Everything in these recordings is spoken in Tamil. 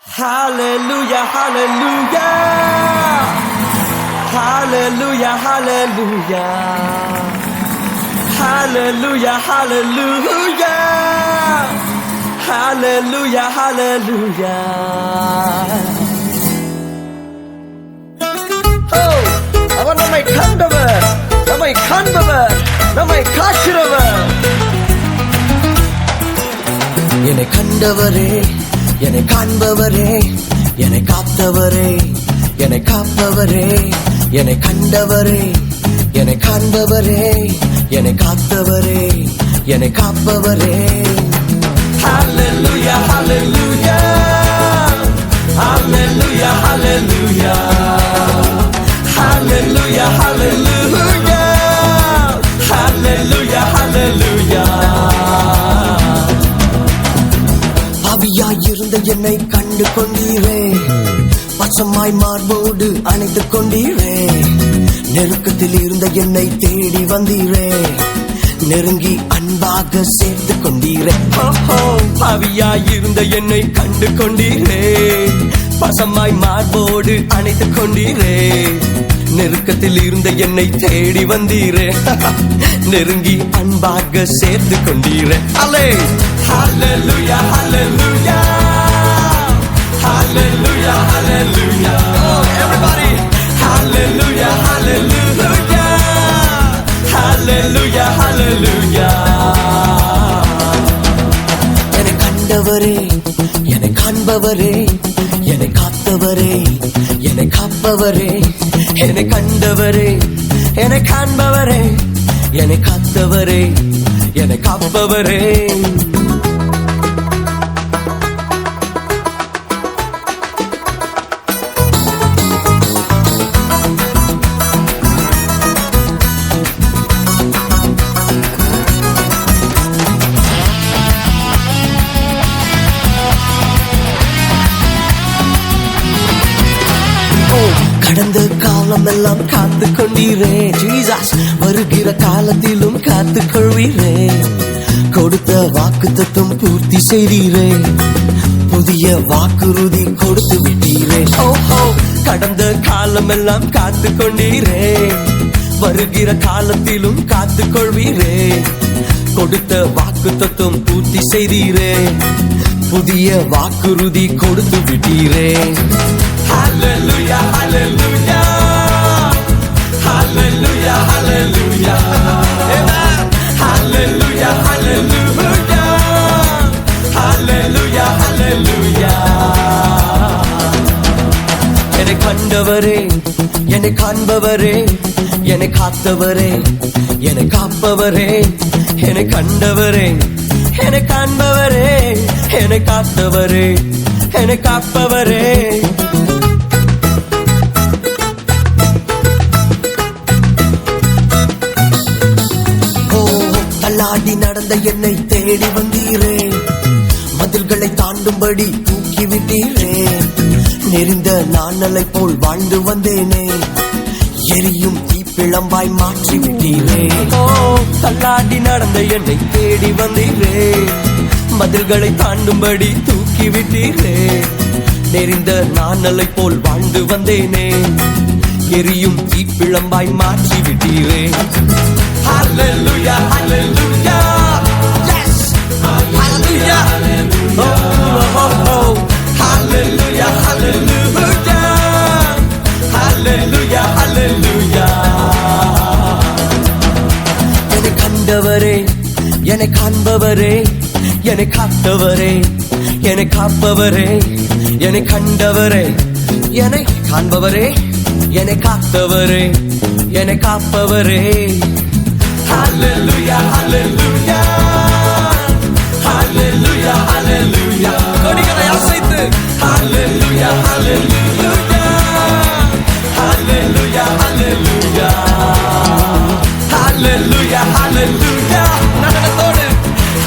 Hallelujah, hallelujah. Hallelujah, hallelujah. Hallelujah, hallelujah. Hallelujah, hallelujah. Oh, அவன் நம்மை கண்டவர், நம்மை காண்பவர், நம்மை காக்கிறவர். என்னை கண்டவரே, என்னை காண்பவரே, என்னை காத்தவரே, என்னை காப்பவரே, என்னை கண்டவரே, என்னை காண்பவரே, என்னை காத்தவரே, என்னை காப்பவரே. Hallelujah, hallelujah. Hallelujah, hallelujah. Hallelujah, hallelujah. Hallelujah, hallelujah. பாவியாயிருந்த என்னை கண்டு கொண்டீரே, பச்சமாய் மார்போடு அணைத்துக் கொண்டீரே. நெருக்கத்தில் இருந்த என்னை தேடி வந்தீரே, நெருங்கி அன்பாக சேர்த்து கொண்டீரே. பாவியாயிருந்த என்னை கண்டு கொண்டீரே, பசமாய் மார்போடு அணைத்துக் கொண்டீரே. நெருக்கத்தில் இருந்த என்னை தேடி வந்தீரே, நெருங்கி அன்பாக சேர்த்து கொண்டீரே. அல்லே Hallelujah, hallelujah. Hallelujah, hallelujah. Oh, everybody. Hallelujah, hallelujah. Hallelujah, hallelujah. என்னை கண்டவரே, என்னை காண்பவரே, என்னை காத்தவரே, என்னை காப்பவரே, என்னை கண்டவரே, என்னை காண்பவரே, என்னை காத்தவரே, என்னை காப்பவரே. கடந்த காலம் எல்லாம் காத்து கொண்டீரே ஜீசஸ், வருகிற காலத்திலும் காத்து கொள்வீரே. கொடுத்த வாக்குத்தத்தம் பூர்த்தி செய்தீரே, புதிய வாக்குறுதி கொடுத்து விட்டீரே. ஓஹோ, கடந்த காலம் எல்லாம் காத்து கொண்டீரே, வருகிற காலத்திலும் காத்து கொள்வீரே. கொடுத்த வாக்குத்தத்தம் பூர்த்தி செய்தீரே, புதிய வாக்குறுதி கொடுத்து விட்டீரே. Hallelujah, hallelujah. Hallelujah, hallelujah. Amen. Hallelujah, hallelujah. Hallelujah, hallelujah. என்னை கண்டவரே, என்னை காண்பவரே, என்னை காத்தவரே, என்னை காப்பவரே, என்னை கண்டவரே, என்னை காண்பவரே, என்னை காத்தவரே, என்னை காப்பவரே. தள்ளாடி நடந்த என்னை தேடி வந்தீரே, மதில்களை தாண்டும்படி தூக்கி விட்டீரே. நெறிந்த நாணலை போல் வாழ்ந்து வந்தேனே, எரியும் தீப்பிழம்பாய் மாற்றி விட்டீரே. தள்ளாடி நடந்த என்னை தேடி வந்தீரே, மதில்களை தாண்டும்படி தூக்கி விட்டீரே. நெறிந்த நாணலை போல் வாழ்ந்து வந்தேனே, எரியும் தீப்பிழம்பாய் மாற்றி விட்டீரே. Hallelujah, hallelujah. Yes. Hallelujah. Oh, oh, oh. Hallelujah, hallelujah. Hallelujah, hallelujah. என்னை கண்டவரே, என்னை காண்பவரே, என்னை காத்தவரே, என்னை காப்பவரே, என்னை கண்டவரே, என்னை காண்பவரே, என்னை காத்தவரே, என்னை காப்பவரே. Hallelujah, hallelujah. Hallelujah, hallelujah. கொடிகளை அசைத்து Hallelujah, hallelujah. Hallelujah, hallelujah. Hallelujah, hallelujah. நடனத்தோடு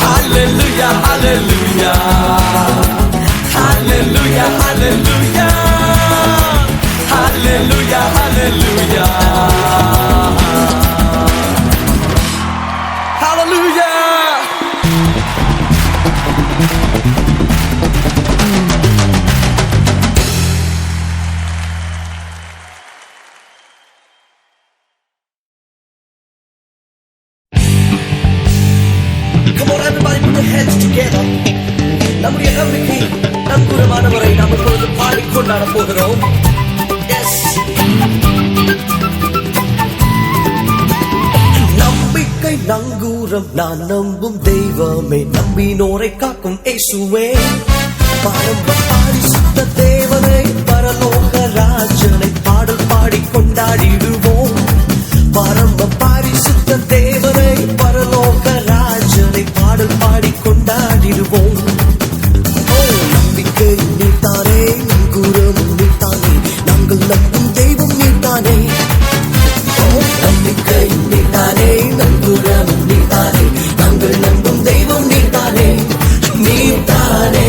Hallelujah, hallelujah. Hallelujah, hallelujah. Hallelujah, hallelujah. Hallelujah. கொண்டாட போகிறோம். நம்பிக்கை நங்கூரம் நான் நம்பும் தெய்வமே, நம்பினோரை காக்கும் இயேசுவே. பரம பரிசுத்த தேவனை, பரலோக ராஜனை பாடல் பாடி கொண்டாடிடுவோம். பரம பரிசுத்த தேவனை, பரலோக ராஜனை பாடல் பாடி கொண்டாடிடுவோம். நம்பிக்கை நீத்தானே, நங்கூரம் நீத்தானே, நாங்கள் நம்பும் தெய்வம் நீத்தானே. நம்பிக்கை நீத்தானே, நங்கூரம் நீத்தானே, நாங்கள் நம்பும் தெய்வம் நீத்தானே, நீத்தானே.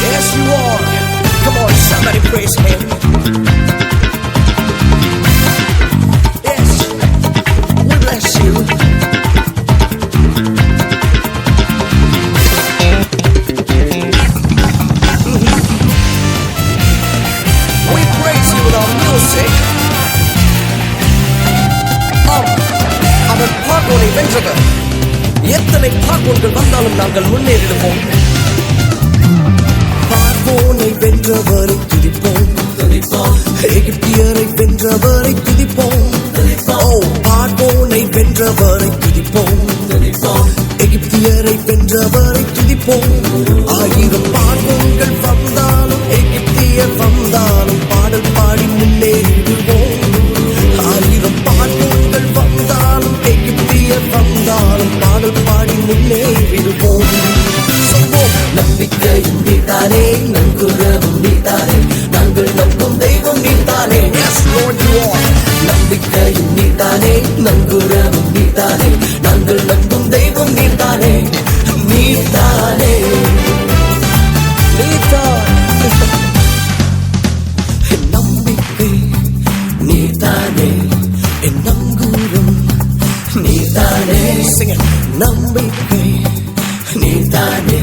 Yes, you are. Come on, somebody praise him. Yes, we bless you. We praise you with our music. அவன் பார்வோனை வென்றவர். எத்தனை பார்வோன்கள் வந்தாலும் நாங்கள் முன்னேறிடுவோம். பார்வோனை வென்றவரை துதிப்போம், எகிப்தியரை வென்றவரை துதிப்போம். பார்வோனை வென்றவரை துதிப்போம், எகிப்தியரை வென்றவரை துதிப்போம். 1000 பார்வோன்கள் வந்தாலும், எகிப்தியர் வந்தாலும் பாடல் பாடி முன்னேறிடுவோம். 1000 பார்வோன்கள் வந்தாலும், எகிப்தியர் வந்தாலும் பாடல் பாடி முன்னேறிடுவோம். நம்பிக்கை நீத்தானே, நங்கூரம் நீத்தானே, நாங்கள் நம்பும் தெய்வம் நீத்தானே. Yes, Lord, you are. நம்பிக்கை நீத்தானே, நங்கூரம் நீத்தானே, நாங்கள் நம்பும் தெய்வம் நீத்தானே, நீத்தானே, நீத்தானே. நம்பிக்கை நீத்தானே, என் நங்கூரம் நீத்தானே. நம்பிக்கை நீத்தானே,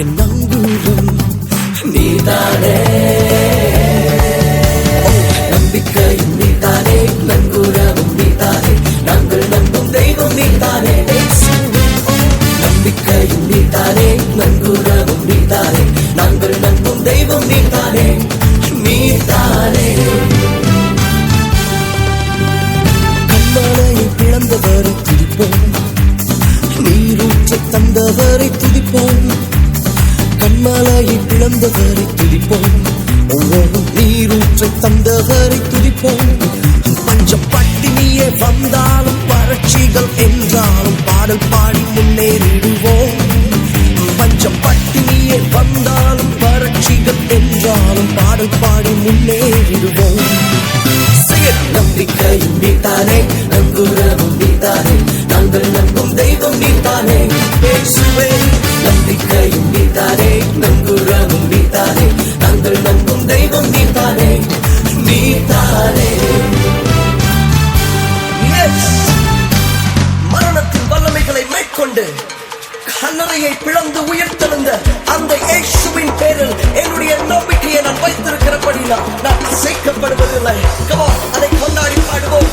என் நங்கூரம் நீதானே. நம்பிக்கை நீதானே, நங்கூரம் நீதானே, நாங்கள் நம்பும் தெய்வம் நீதானே. நம்பிக்கை நீதானே, நங்கூரம் நீதானே, நாங்கள் நம்பும் தெய்வம் நீதானே, நீதானே. கண்மலையை பிளந்தவரை துதிப்போம், நீரூற்றை தந்தவரை துதிப்போம். கண்மலையை பிளந்தவரை துதிப்போம், ஒவ்வொரு நீரூற்றை தந்தவரை துதிப்போம். பஞ்சம் பட்டினியே வந்தாலும், வறட்சிகள் என்றாலும் பாடல் பாடி முன்னேறிடுவோம். பஞ்சம் பட்டினியே வந்தாலும், வறட்சிகள் என்றாலும் பாடல் பாடி முன்னேறிடுவோம். நம்பிக்கை நீத்தானே, நங்கூரம் நீத்தானே, நாங்கள் நம்பும் தெய்வம் நீத்தானே. இயேசுவே, நம்பிக்கை நீத்தானே, நங்கூரம் நீத்தானே, நாங்கள் நம்பும் தெய்வம் நீத்தானே, நீத்தானே. மரணத்தின் வல்லமைகளை மேற்கொண்டு கல்லறையை பிளந்து உயிர்த்தெழுந்த அந்த இயேசுவின் பேரில் என்னுடைய நம்பிக்கையை நான் வைத்திருக்கிறபடினால் நான் அசைக்கப்படுவதில்லை. அதை கொண்டாடி பாடுவோம்.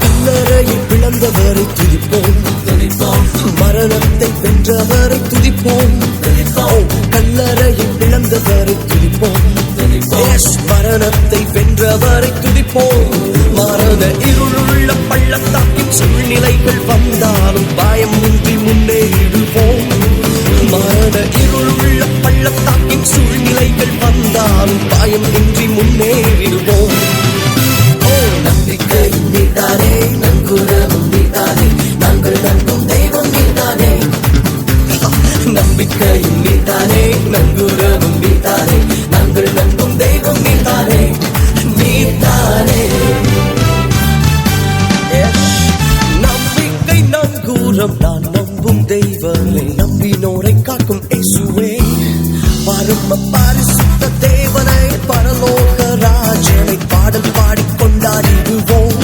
கல்லறையை பிளந்தவரை துதிப்போம், மரணத்தை வென்றவரை துதிப்போம். கல்லறையை பிளந்தவரை துதிப்போம், மரணத்தை வென்றவரை துதிப்போம். மரண இருளுள்ள பள்ளத்தாக்கின் சூழ்நிலைகள் வந்தாலும் பயமின்றி முன்னேறிடுவோம். மரண இருளுள்ள பள்ளத்தாக்கின் சூழ்நிலைகள் வந்தாலும் பயம் இன்றி முன்னேறிடுவோம். நம்பிக்கை நீத்தானே, நங்கூரம் நீத்தானே, நாங்கள் நம்பும் தெய்வம் நீத்தானே. நம்பிக்கை நீத்தானே, நங்கூரம் நீத்தானே, நாங்கள் நம்பும் தெய்வம் நீத்தானே, நீத்தானே. நம்பிக்கை நங்கூரம் நான் நம்பும் தெய்வமே, நம்பினோரை காக்கும் இயேசுவே. பரம பரிசுத்த தேவனை, பரலோக ராஜனை பாடல் பாடி கொண்டாடிடுவோம்.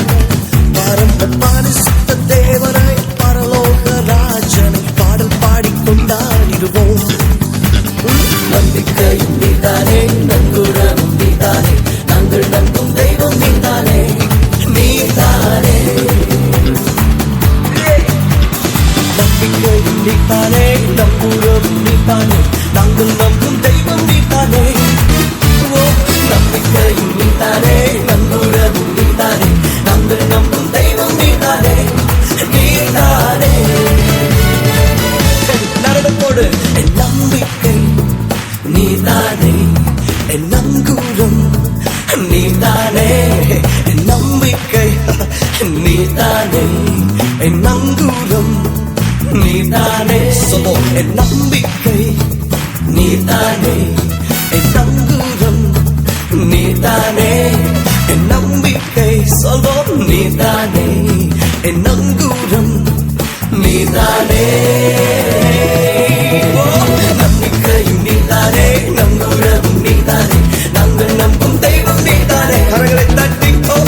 பரம பரிசுத்த தேவனை, பரலோக ராஜனை பாடல் பாடி கொண்டாடிடுவோம். நம்பிக்கை நீதானே, நங்கூரம் நீதானே, நாங்கள் நம்பும் தெய்வம் நீதானே, நீதானே. நம்பிக்கை நீதானே, நங்கூரம் நீதானே, நாங்கள் நம்பும் தெய்வம் நீதானே. நீதானே என் நங்கூரம், நீதானே என் நம்பிக்கை, நீதானே என் நங்கூரம், நீதானே சொல்வோம் என் நம்பிக்கை, நீதானே என் நங்கூரம், நீதானே என் நம்பிக்கை சொல்வோம் நீதானே என் நங்கூரம், நீதானே நம்பிக்கையும் நீதானே நங்கூரமும் நீதானே நாங்கள் நம்பும் தெய்வம் நீதானே கரங்களை தட்டிக்கோ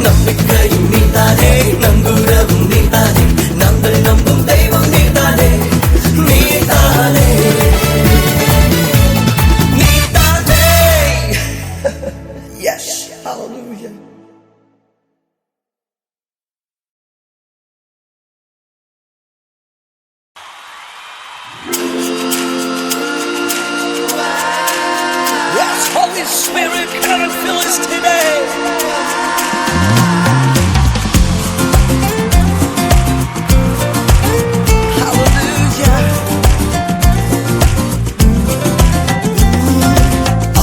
நம்பிக்கையும் நீதானே நங்கூரமும் நீதானே நாங்கள் நம்பும் தெய்வம் நீதானே நீதானே நீதானே yes hallelujah. Yes, Holy Spirit, come and fill us today. Hallelujah.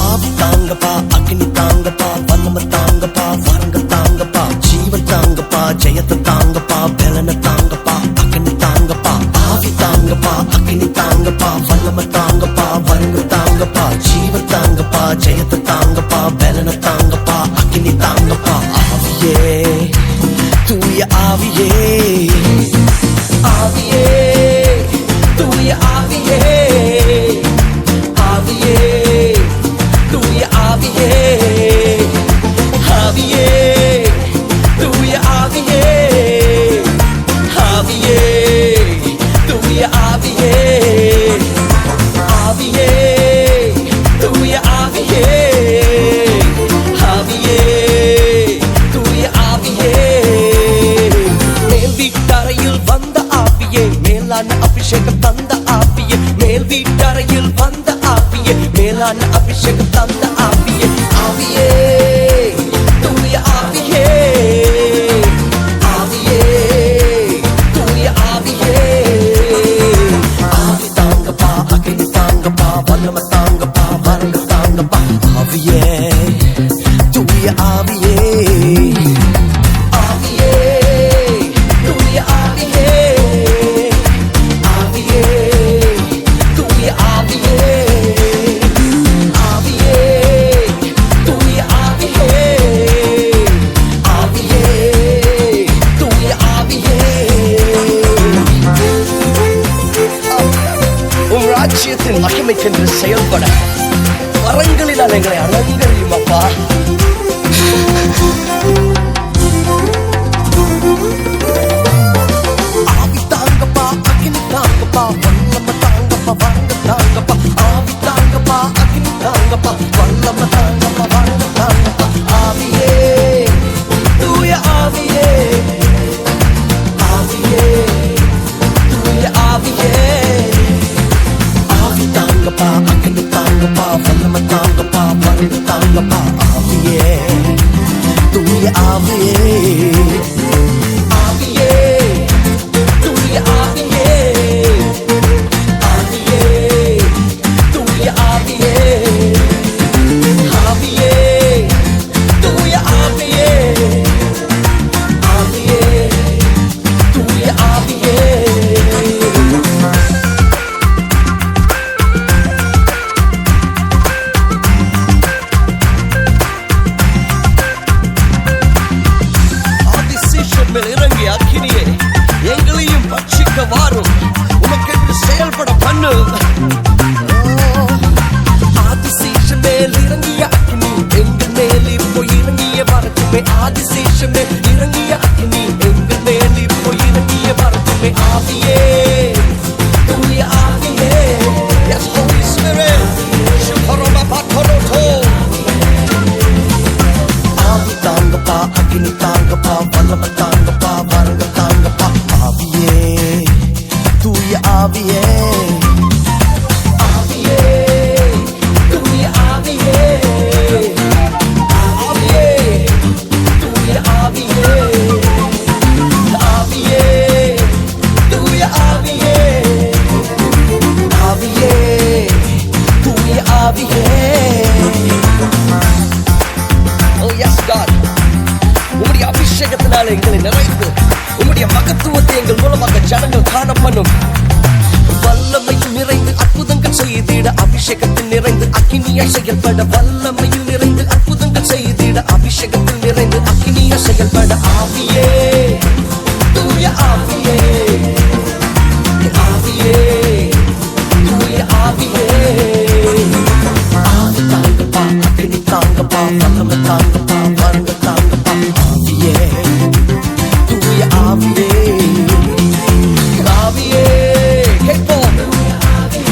ஆவி தாங்கப்பா, அக்னி தாங்கப்பா, வல்லமை தாங்கப்பா, வரங்க தாங்கப்பா, ஜீவன் தாங்கப்பா, ஜெயத்தை தாங்கப்பா, பலனை தாங்கப்பா, அக்னி தாங்கப்பா, ஆவி தாங்கப்பா, அக்னி தாங்கப்பா, வல்லமை தாங்கப்பா, வரங்க தாங்கப்பா, ஜீவன் தாங்கப்பா, ஜெயத்தை தாங்கப்பா, பலனை தாங்கப்பா, அக்னி தாங்கப்பா, ஆவியே தூய ஆவியே, ஆவியே தூய ஆவியே, ஆவியே தூய ஆவியே, ஆவியே தூய ஆவியே, ஆவியே தூய ஆவியே, ஆவியே தூய ஆவியே, ஆவியே தூய ஆவியே, மேல் வீட்டறையில் வந்த ஆவியே, மேலான அபிஷேகம் தந்த ஆவியே, மேல் வீட்டறையில் வந்த ஆவியே, மேலான அபிஷேகம் தந்த ஆவியே, ஆவியே தூய ஆவியே, ஆவியே தூய ஆவியே, ஆவி தாங்கப்பா, அக்னி தாங்கப்பா, வல்லமை தாங்கப்பா, வரங்க தாங்கப்பா, ஆவியே தூய ஆவியே, ஆவியே தூய ஆவியே, ஆவியே தூய ஆவியே, ஆவியே தூய ஆவியே, ஆவியே தூய ஆவியே. உம் ராஜ்யத்தின் மகிமைக்கென்று செயல்பட வரங்களினால் எங்களை அலங்கரியும் அப்பா. ஆவி தாங்கப்பா, அக்னி தாங்கப்பா, வல்லமை தாங்கப்பா, வரங்க தாங்கப்பா, ஆவி தாங்கப்பா, அக்னி தாங்கப்பா, வல்லமை தாங்கப்பா, வரங்க தாங்கப்பா, ஆவியே தூய ஆவியே, ஆவியே தூய ஆவியே, ஆவி தாங்கப்பா, அக்னி தாங்கப்பா, வல்லமை தாங்கப்பா, வரங்க தாங்கப்பா, ஆவியே தூய ஆவியே, ஆவியே தூய ஆவியே, ஆவியே தூய ஆவியே, ஆவியே தூய ஆவியே, ஆவியே தூய ஆவியே. ஆதி ஆவியே. Oh yes God, உம்முடைய அபிஷேகத்தினாலே எங்களை நிறைத்து உம்முடைய மகத்துவத்தை எங்கள் மூலமாக ஜனங்கள் காண பண்ணும். வல்லமையில் நிறைந்து அற்புதங்கள் செய்திட அபிஷேகத்தில் நிறைந்து அக்கினியாய் செயல்பட. வல்லமையில் நிறைந்து அற்புதங்கள் செய்திட அபிஷேகத்தில் நிறைந்து அக்கினியாய் செயல்பட. ஆவியே, தூய ஆவியே, ஆவியே, தூய ஆவியே. ஆவி தாங்கப்பா, அக்கினி தாங்கப்பா, வல்லமை தாங்கப்பா, வரங்க தாங்கப்பா. ஆவியே, தூய ஆவியே, ஆவியே.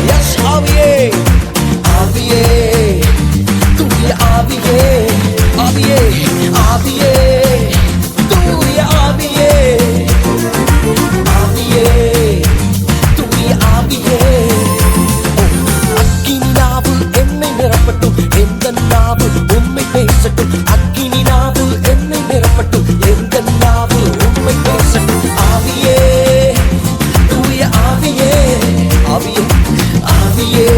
Yes, ஆவியே, ஆவியே, தூய ஆவியே, ஆவியே, ஆவியே, தூய ஆவியே, ஆவியே, தூய ஆவியே. அக்கினி நாவு என்னை நிரப்பட்டும், எந்த நாவு உம்மை பேசட்டும். அக்கினி நாவு என்னை நிரப்பட்டும், எந்த நாவு உம்மை பேசட்டும். ஆவியே, தூய ஆவியே, ஆவியே, ஆவியே,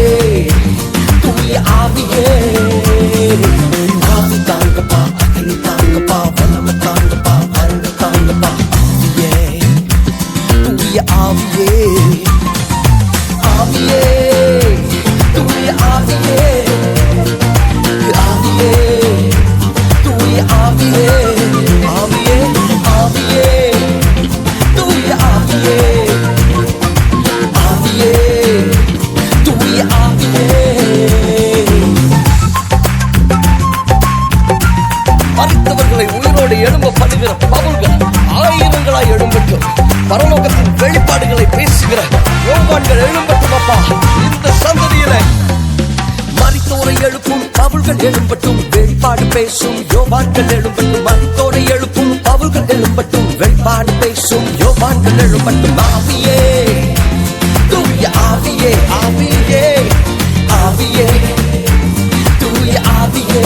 தூய ஆவியே. ஆவி தாங்கப்பா, அக்கினி தாங்கப்பா, வல்லமை தாங்கப்பா, வரங்க தாங்கப்பா. ஆவியே, தூய ஆவியே, ஆவியே, தூய ஆவியே, ஆவியே, தூய ஆவியே, ஆவியே, ஆவியே, தூய ஆவியே, ஆவியே, தூய ஆவியே. மரித்தவர்களை உயிரோடு எழும்ப பண்ணுகிற பவுல்கள் ஆயிரங்களாய் எழும்பட்டும். பரலோகத்தின் வெளிப்பாடுகளை பேசுகிற யோவான்கள் எழும்பட்டும். அப்பா, இந்த சந்ததியில மரித்தோரை எழுப்பும் பவுல்கள் எழும்பட்டும். வெளிப்பாடு பேசும் யோவான்கள் எழும்பட்டும். மரித்தோரை எழுப்பும் பவுல்கள் எழும்பட்டும். வெளிப்பாடு பேசும் யோவான்கள் எழும்பட்டும். ஆவியே, தூய ஆவியே, ஆவியே, ஆவியே, தூய ஆவியே.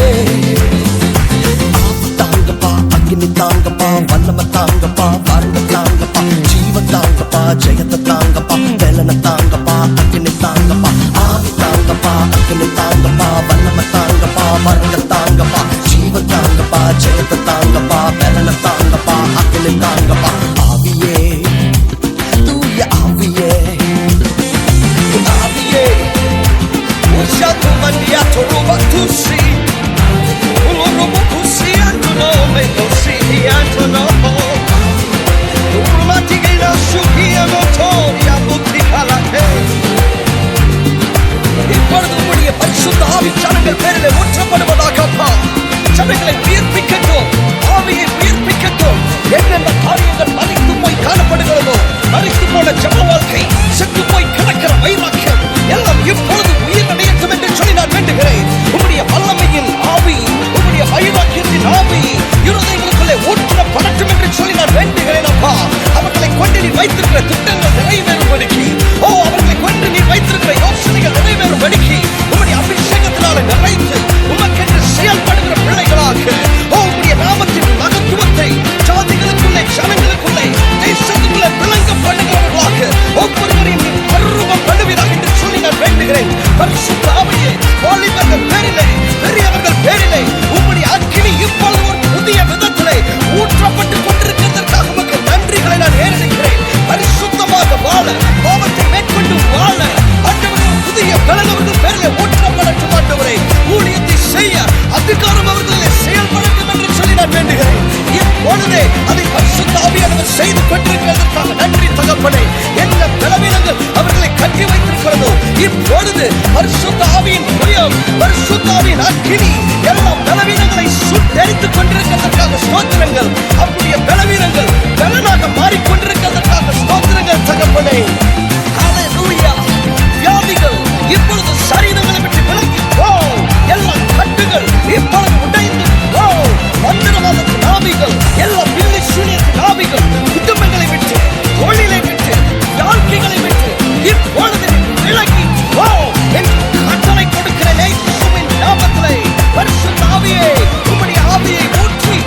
ஆவி தாங்கப்பா, அக்கினி தாங்கப்பா, வல்லமை தாங்கப்பா, வரங்க தாங்கப்பா, ஜீவன் தாங்கப்பா, ஜெயத்தை தாங்கப்பா, வேலனை தாங்கப்பா, அக்கினி தாங்கப்பா. ஆவி தாங்கப்பா, அக்கினி தாங்கப்பா, வல்லமை தாங்கப்பா, வரங்க தாங்கப்பா, ஜீவன் தாங்கப்பா, ஜெயத்தை தாங்கப்பா, வேலனை தாங்கப்பா, அக்கினி தாங்கப்பா. ஆவியே, தூய ஆவியே, ஆவியே. Ushato mandiato ruba tusi, ulorubu tusi antono meno siti antono. Urmati che la shukia notoria butti kalate. இப்பொழுது உம்முடைய பரிசுத்த ஆவி ஜனங்கள் பேரில் ஊற்றப்படுவதாகப்பா. ஜனங்களை உயிர்ப்பிக்கட்டும், ஆவியை உயிர்ப்பிக்கட்டும். என்னென்ன காரியங்கள் மறைத்து போய் காணப்படுகிறதோ, மறைத்து போன ஜப வாழ்க்கை, செத்து போய் கிடக்கிற வைராக்கியம் எல்லாம் இப்பொழுது உயிர் அடையட்டும் என்று சொல்லி நான் வேண்டுகிறேன். உம்முடைய வல்லமையின் ஆவி, உம்முடைய வைராக்கியத்தின் ஆவி இருதயங்களுக்குள்ளே ஊற்றப்படட்டும் என்று சொல்லி நான் வேண்டுகிறேன். அப்பா, அவர்களை கொண்டு நீ வைத்திருக்கிற திட்டங்கள் நிறைவேறும்படிக்கு, அவர்களை கொண்டு நீ வைத்திருக்கிற யோசனைகள் நிறைவேறும்படிக்கு உம்முடைய அபிஷேகத்தினால நிறைந்து உமக்கென்று செயல்படுகிற பிள்ளைகளாக உம்முடைய நாமத்தின் மகத்துவத்தை ஜாதிகளுக்குள்ளே, ஜனங்களுக்குள்ளே, தேசத்துக்குள்ளே விளங்க பண்ணுகிறவர்களாக ஒவ்வொருவரையும் பருவப்படுவதாக என்று சொல்லி நான் வேண்டுகிறேன். பரிசுத்த ஆவியே, வாலிபர்கள் பேரிலே, பெரியவர்கள் பேரிலே உம்முடைய அக்கினி இப்பொழுது ஒரு புதிய விதத்திலே ஊற்றப்பட்டுக் கொண்டிருக்கிறதற்காக உமக்கு நன்றிகளை நான் ஏறெடுக்கிறேன். பரிசுத்தமாக வாழ, பாவத்தை மேற்கொண்டு வாழ ஆண்டவரே புதிய பலன் அவர்கள் பேரிலே ஊற்றப்படட்டும். ஆண்டவரே, ஊழியத்தை செய்ய அதிகாரம் அவர்களிலே செயல்படட்டும் என்று சொல்லி நான் வேண்டுகிறேன். இப்பொழுதே அதை பரிசுத்த ஆவியானவர் செய்து கொண்டிருக்கிறதற்காக நன்றி தகப்பனே. என்ன பலவீனங்கள் அவர்களை கட்டி வைத்திருக்கிறதோ இப்பொழுது பரிசுத்த ஆவியின் புயம், பரிசுத்த ஆவியின் அக்கினி எல்லா பலவீனங்களை சுட்டெரித்துக் கொண்டிருக்கிறதற்காக ஸ்தோத்திரங்கள். அவருடைய பலவீனங்கள் பலனாக மாறிக்கொண்டிருக்கிறதற்காக ஸ்தோத்திரங்கள் தகப்பனே. ஹல்லேலூயா. வியாதிகள் இப்பொழுது சரீரங்களை விட்டு விலகி எல்லா கட்டுகள் இப்பொழுது உடைந்து மந்திரவாதத்தின் ஆவிகள், எல்லா பில்லி சூனியத்தின் ஆவிகள் குடும்பங்களை விட்டு, தொழிலை விட்டு, வாழ்க்கைகளை விட்டு இப்பொழுது விலகி கட்டளை கொடுக்கிறேன். நாமத்திலே பரிசுத்த ஆவியே, உம்முடைய ஆவியை ஊற்றி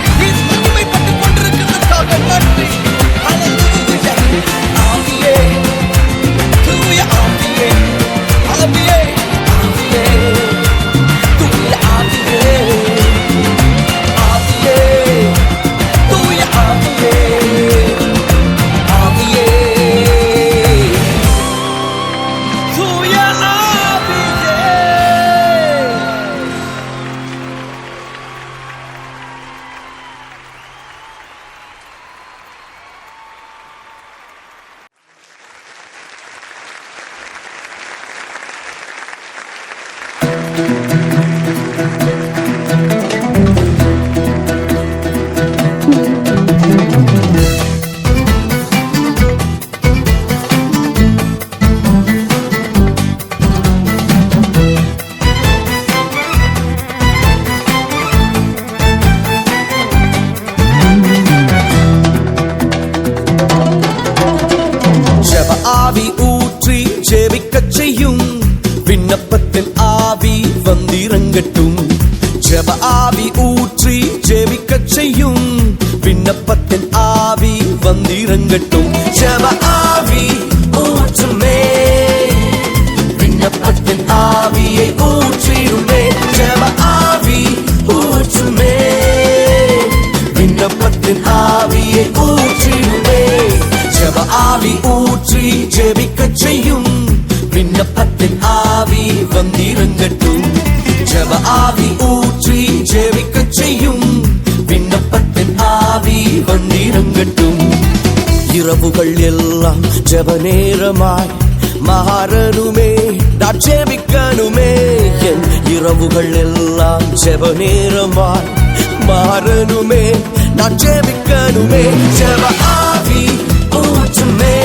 வந்திறங்கட்டும். ஜெப ஆவி ஊற்றி ஜெபிக்கச் செய்யும் விண்ணப்பத்தின் ஆவி வந்திறங்கட்டும். இரவுகள் எல்லாம் ஜெப நேரமாய் மாறணுமே, நான் ஜெபிக்கணுமே. என் இரவுகள் எல்லாம் ஜெப நேரமாய் மாறணுமே, நான் ஜெபிக்கணுமே. ஜெப ஆவி ஊற்றுமே,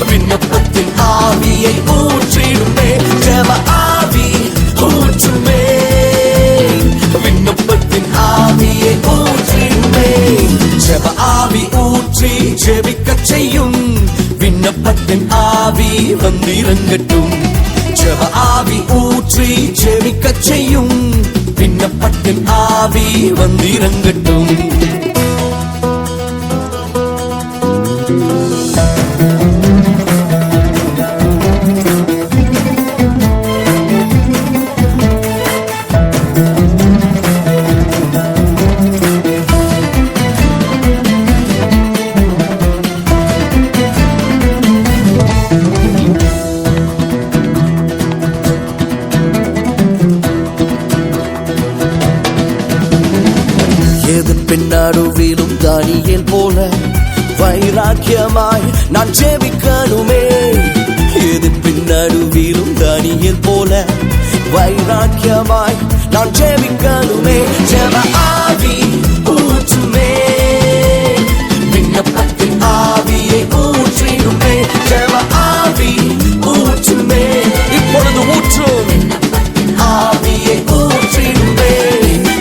விண்ணப்பத்தின் ஆவியை ஊற்றிடுமே. ஜெப ஆவி ஊற்றுமே, விண்ணப்பத்தின் ஆவியை ஊற்றிடுமே. ஜெப ஆவி ஊற்றி ஜெபிக்கச் செய்யும் விண்ணப்பத்தின் ஆவி வந்திறங்கட்டும். ஜெப ஆவி ஊற்றி ஜெபிக்கச் செய்யும் விண்ணப்பத்தின் ஆவி வந்திறங்கட்டும். நடுவிலும் தானியேல் போல வைராக்கியமாய் நான் ஜெபிக்கணுமே. எதிர்ப்பின் நடுவிலும் தானியேல் போல வைராக்கியமாய் நான் ஜெபிக்கணுமே. ஜெப ஆவி ஊற்றுமே, விண்ணப்பத்தின் ஆவியை ஊற்றிடுமே. ஜெப ஆவி ஊற்றுமே, இப்பொழுது ஊற்றும் ஆவியை ஊற்றிடுமே.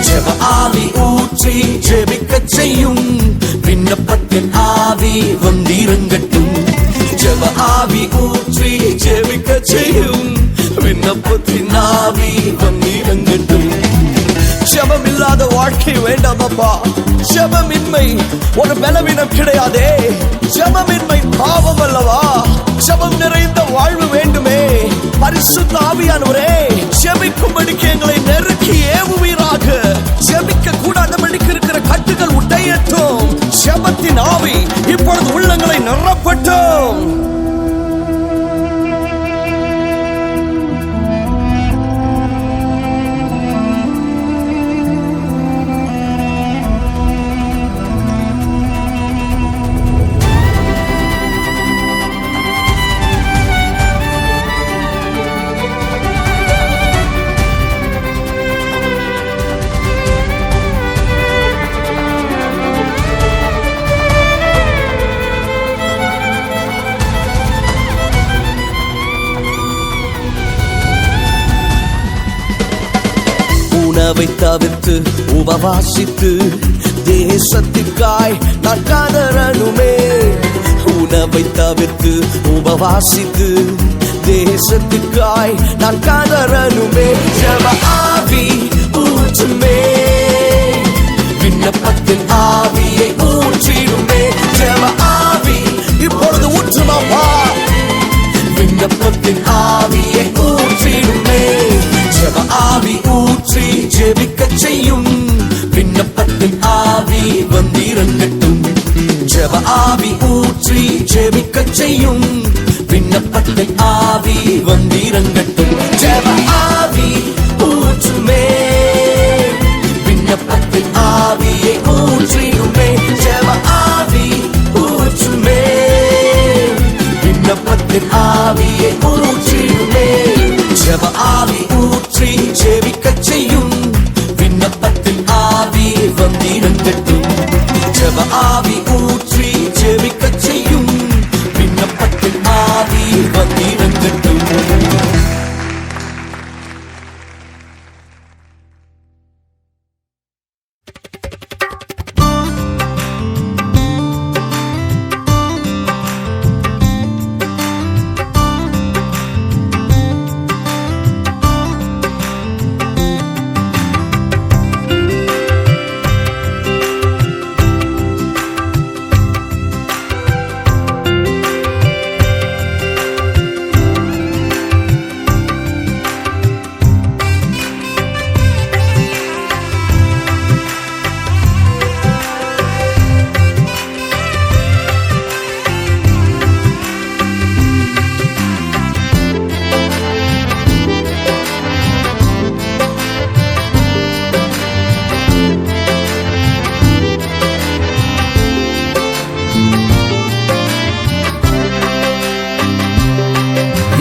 ஜெப ஆவி ஊற்றி ஜெபிக்கச் செய்யும் விண்ணப்பத்தின் ஆவி வந்திறங்கட்டும். ஜெப ஆவி ஊற்றி ஜெபிக்கச் செய்யும் விண்ணப்பத்தின் ஆவி வந்திறங்கட்டும். ஜெபம் இல்லாத வாழ்க்கை வேண்டாம் அப்பா. ஜெபமின்மை ஒரு பலவீனம் கிடையாதே. ஜெபமின்மை பாவம் அல்லவா? ஜெபம் நிறைந்த வாழ்வு வேண்டுமே. பரிசுத்த ஆவியானவரே, ஜெபிக்கும்படிக்கு எங்களை நெருக்கி ஏவுவீராக. ஜெபிக்க கூடாதபடிக்கு இருக்கிற கட்டுகள் உடையட்டும். ஜெபத்தின் ஆவி இப்பொழுது உள்ளங்களை நிரப்பட்டும். உணவை தவிர்த்து உபவாசித்து தேசத்திற்காய் நான் கதறணுமே. உணவை தவிர்த்து உபவாசித்து தேசத்திற்காய் நான் கதறணுமே. ஜெப ஆவி ஊற்றுமே, விண்ணப்பத்தின் ஆவியை ஊற்றிடுமே. ஜெப ஆவி இப்பொழுது ஊற்றுமாப்பா, விண்ணப்பத்தின் ஆவியை ஊற்றிடுமே. ஜெப ஆவி ஊற்றி ஜெபிக்கச் செய்யும் விண்ணப்பத்தின் ஆவி வந்திறங்கட்டும். ஜெப ஆவி ஊற்றி ஜெபிக்கச் செய்யும் விண்ணப்பத்தின் ஆவி வந்திறங்கட்டும். ஜெப ஆவி ஊற்றுமே, விண்ணப்பத்தின் ஆவியை ஊற்றிடுமே. ஜெப ஆவி ஊற்றுமே, விண்ணப்பத்தின் ஆவியை ஊற்றிடுமே. ஜெப ஆவி ஊற்றி ஜெபிக்கச் செய்யும் விண்ணப்பத்தின் ஆவி வந்திறங்கட்டும். ஜெப ஆவி ஊற்றி ஜெபிக்கச் செய்யும் விண்ணப்பத்தின் ஆவி வந்திறங்கட்டும்.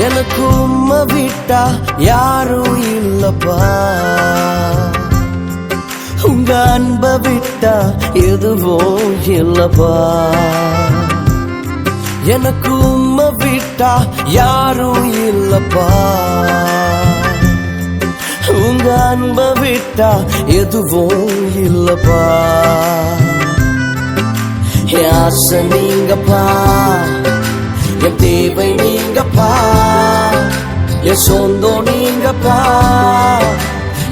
எனக்கு உம்மை விட்டா யாரும் இல்லப்பா, உங்க அன்பை விட்டா எதுவும் இல்லப்பா. எனக்கு உம்மை விட்டா யாரும் இல்லப்பா, உங்க அன்பை விட்டா எதுவும் இல்லப்பா. என் ஆசை நீங்கப்பா, என் தேவை நீங்கப்பா, என் சொந்தம் நீங்கப்பா,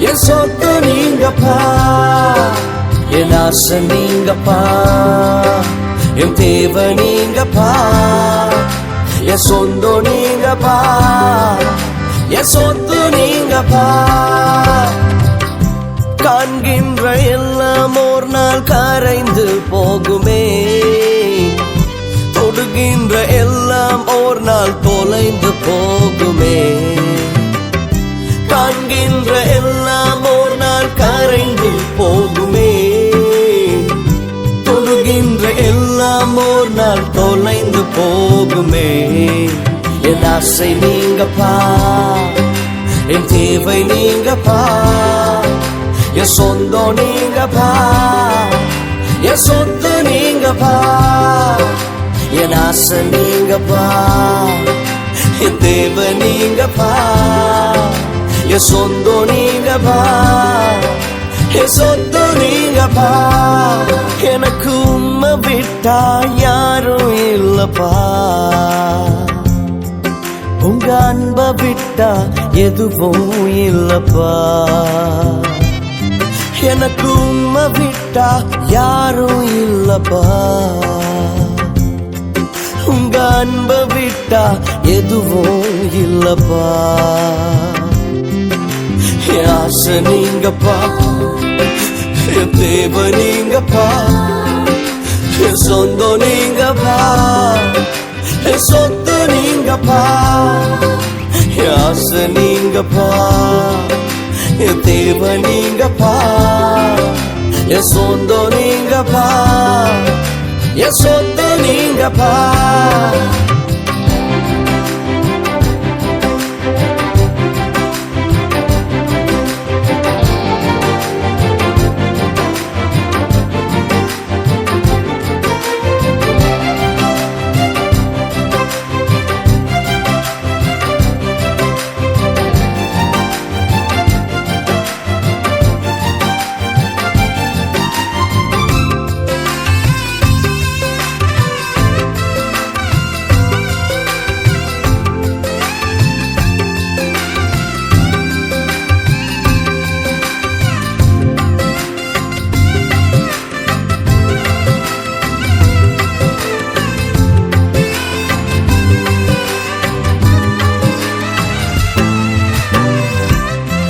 என் சொத்து நீங்கப்பா. என் ஆசை நீங்கப்பா, என் தேவை நீங்கப்பா, என் சொந்தம் நீங்கப்பா, என் சொத்து நீங்கப்பா. காண்கின்ற எல்லாம் ஒரு நாள் கரைந்து போகுமே, தொடுகின்ற எல்லாம் ஒரு நாள் தொலைந்து போகுமே. காண்கின்ற எல்லாம் ஒரு நாள் கரைந்து போகுமே, தொடுகின்ற எல்லாம் ஒரு நாள் தொலைந்து போகுமே. என் ஆசை நீங்கப்பா, என் தேவை நீங்கப்பா, என் சொந்தம் நீங்கப்பா, என் சொத்து நீங்கப்பா. என் ஆசை நீங்கப்பா, என் தேவை நீங்கப்பா, என் சொந்தம் நீங்கப்பா, என் சொத்து நீங்கப்பா. எனக்கு உம்மை விட்டா யாரும் இல்லப்பா, உங்க அன்பை விட்டா எதுவும் இல்லப்பா. எனக்கு உம்மை விட்டா யாரும் இல்லப்பா, உங்க அன்பை விட்டா எதுவும் இல்லப்பா. என் ஆசை நீங்கப்பா, என் தேவை நீங்கப்பா, என் சொந்தம் நீங்கப்பா, என் சொத்து நீங்கப்பா. என் ஆசை நீங்கப்பா, என் தேவை நீங்கப்பா, என் சொந்தம் நீங்கப்பா, என் சொத்து நீங்கப்பா.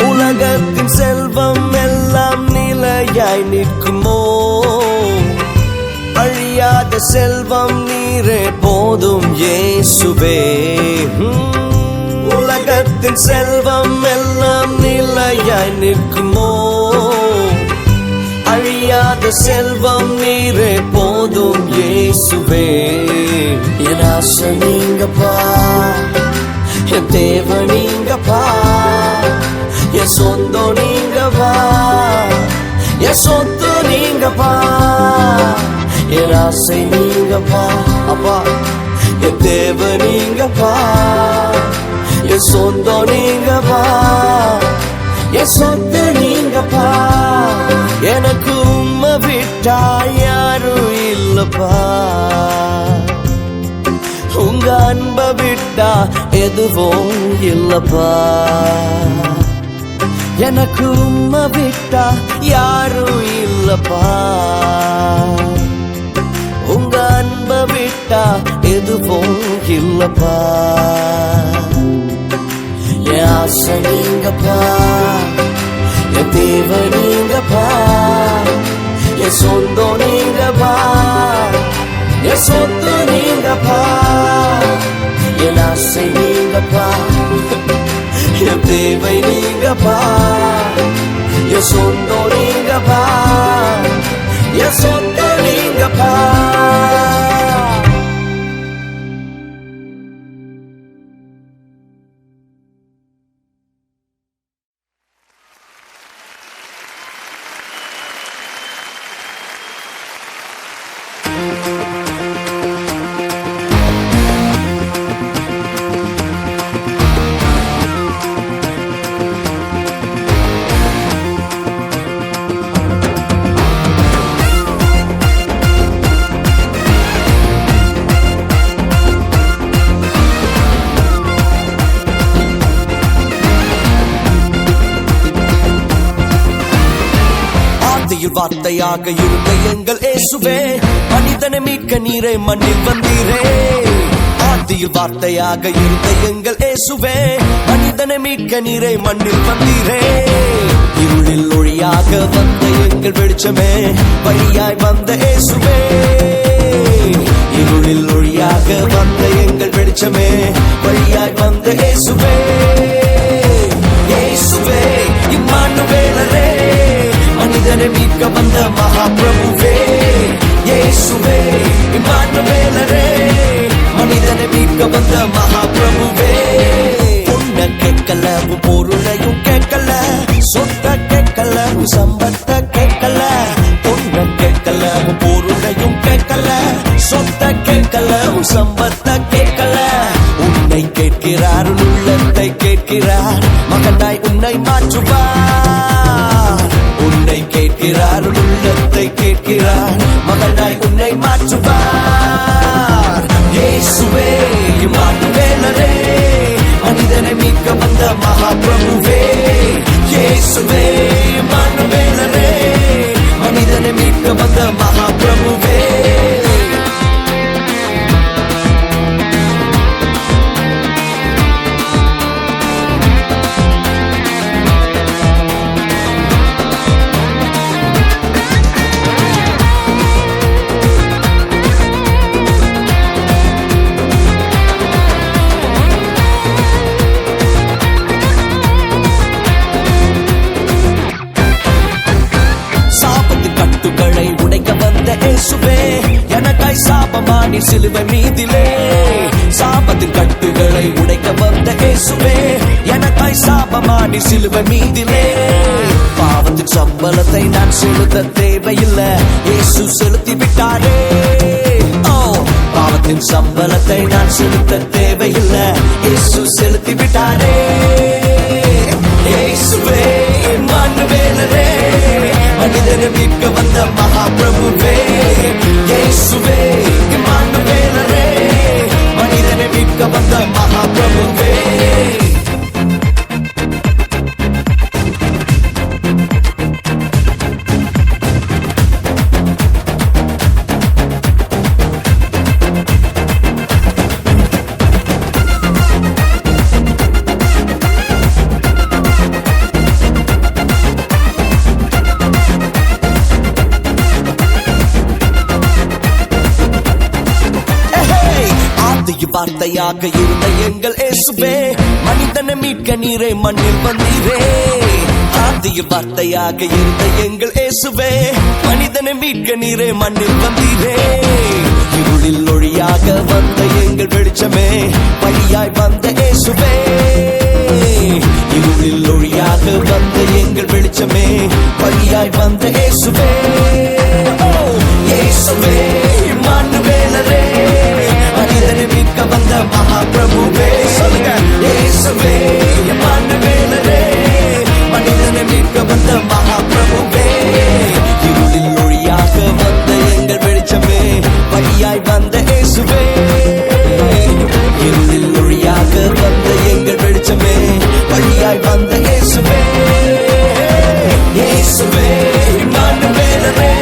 உலகத்தின் செல்வம் எல்லாம் நிலையாய் நிற்குமோ, அழியாத செல்வம் நீரே போதும் இயேசுவே. உலகத்தின் செல்வம் எல்லாம் நிலையாய் நிற்குமோ, அழியாத செல்வம் நீரே போதும் இயேசுவே. என் ஆசை நீங்கப்பா, என் தேவை நீங்கப்பா, என் சொந்தம் நீங்கப்பா, என் சொத்து நீங்கப்பா. என் ஆசை நீங்கப்பா அப்பா, என் தேவை நீங்கப்பா, என் சொந்தம் நீங்கப்பா, என் சொத்து நீங்கப்பா. எனக்கு உம்மை விட்டா யாரும் இல்லப்பா, உங்க அன்பை விட்டா எதுவும் இல்லப்பா. எனக்கு உம்மை விட்டா யாரும் இல்லப்பா, உங்க அன்பை விட்டா எதுவும் இல்லப்பா. என் ஆசை நீங்கப்பா, என் தேவை நீங்கப்பா, என் சொந்தம் நீங்கப்பா, என் சொத்து நீங்கப்பா. என் ஆசை நீங்கப்பா, என் தேவை நீங்கப்பா, என் சொந்தம் நீங்கப்பா, என் சொத்து நீங்கப்பா. ஆதியில் வார்த்தையாக இருந்த எங்கள் இயேசுவே, மனிதனை மீட்க நீரே மண்ணில் வந்தீரே. ஆதியில் வார்த்தையாக இருந்த எங்கள் இயேசுவே, மனிதனை மீட்க நீரே மண்ணில் வந்தீரே. இருளில் ஒளியாக வந்த எங்கள் வெளிச்சமே, வழியாய் வந்த இயேசுவே. இருளில் ஒளியாக வந்த எங்கள் வெளிச்சமே, வழியாய் வந்த இயேசுவே. இயேசுவே இம்மானுவேலரே, மனிதனை மீட்க வந்த மகாபிரபுவே. இயேசுவே இம்மானுவேலரே, மனிதனை மீட்க வந்த மகாபிரபுவே. பொண்ண கேட்கல, பொருளையும் கேட்கல, சொத்த கேட்கல, சம்பத்த கேட்கல. பொண்ண கேட்கல, பொருளையும் கேட்கல, சொத்த கேட்கல, சம்பத்த கேட்கல. உன்னை கேட்கிறார், உள்ளத்தை கேட்கிறார், மகனாய் உன்னை மாற்றுவார். உன்னை கேட்கிறார், உள்ளத்தை கேட்கிறார், மகனாய் உன்னை மாற்றுவார். இயேசுவே இம்மானுவேலரே, மனிதனை மீட்க வந்த மகாபிரபுவே. இயேசுவே இம்மானுவேலரே, மனிதனை மீட்க வந்த மகாபிரபுவே. எனக்காய் சாபமானி சிலுவை மீதிலே. சாபத்தின் கட்டுகளை உடைக்க வந்த இயேசுவே, எனக்காய் சாபமானி சிலுவை மீதிலே. பாவத்தின் சம்பளத்தை நான் செலுத்த தேவையில்லை, இயேசு செலுத்தி விட்டாரே. பாவத்தின் சம்பளத்தை நான் செலுத்த தேவையில்லை, இயேசு செலுத்தி விட்டாரே. இயேசுவே இம்மானுவேலரே, மனிதனை மீட்க வந்த மகாபிரபுவே. இயேசுவே இம்மானுவேலரே, மனிதனை மீட்க வந்த மகாபிரபுவே. வார்த்தையாக இருந்த எங்கள் இயேசுவே, மனிதனை மீட்க நீரே மண்ணில் வந்தீரே. ஆதிய வார்த்தையாக இருந்த எங்கள் இயேசுவே, மனிதனை மீட்க நீரே மண்ணில் வந்தீரே. இருளில் ஒளியாக வந்த எங்கள் வெளிச்சமே, வழியாய் வந்த இயேசுவே. இருளில் ஒளியாக வந்த எங்கள் வெளிச்சமே, வழியாய் வந்த இயேசுவே. இயேசுவே இம்மானுவேலரே, மனிதனை மீட்க வந்த மகாபிரபுவே. சொல்லுங்க, இயேசுவே இம்மானுவேலரே, மனிதனை மீட்க வந்த மகாபிரபுவே. இருளில் ஒளியாக வந்த எங்கள் வெளிச்சமே, வழியாய் வந்த இயேசுவே. இருளில் ஒளியாக வந்த எங்கள் வெளிச்சமே, வழியாய் வந்த இயேசுவே. இயேசுவே இம்மானுவேலரே,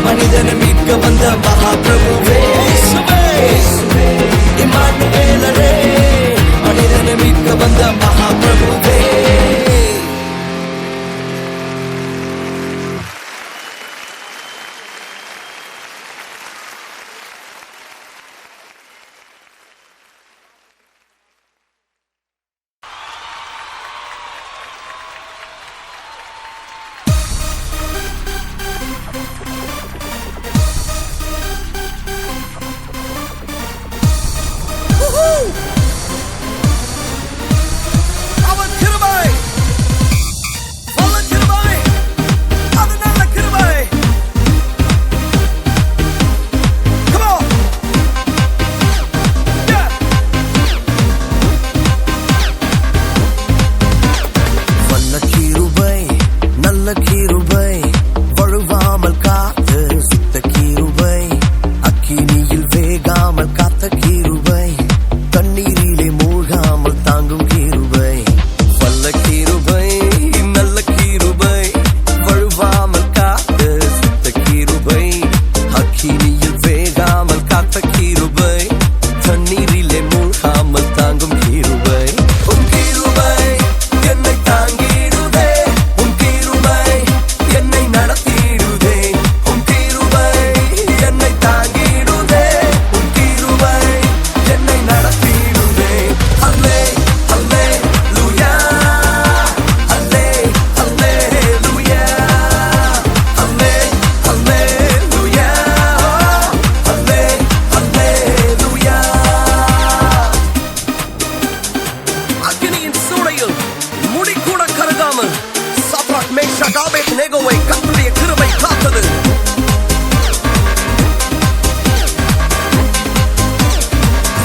மனிதனை மீட்க வந்த மகாபிரபுவே. இயேசுவே இம்மானுவேலரே, மனிதனை மீட்க வந்த மகாபிரபுவே. மேஷாக் ஆபேத்நேகோவை கர்த்தருடைய கிருபை காத்தது.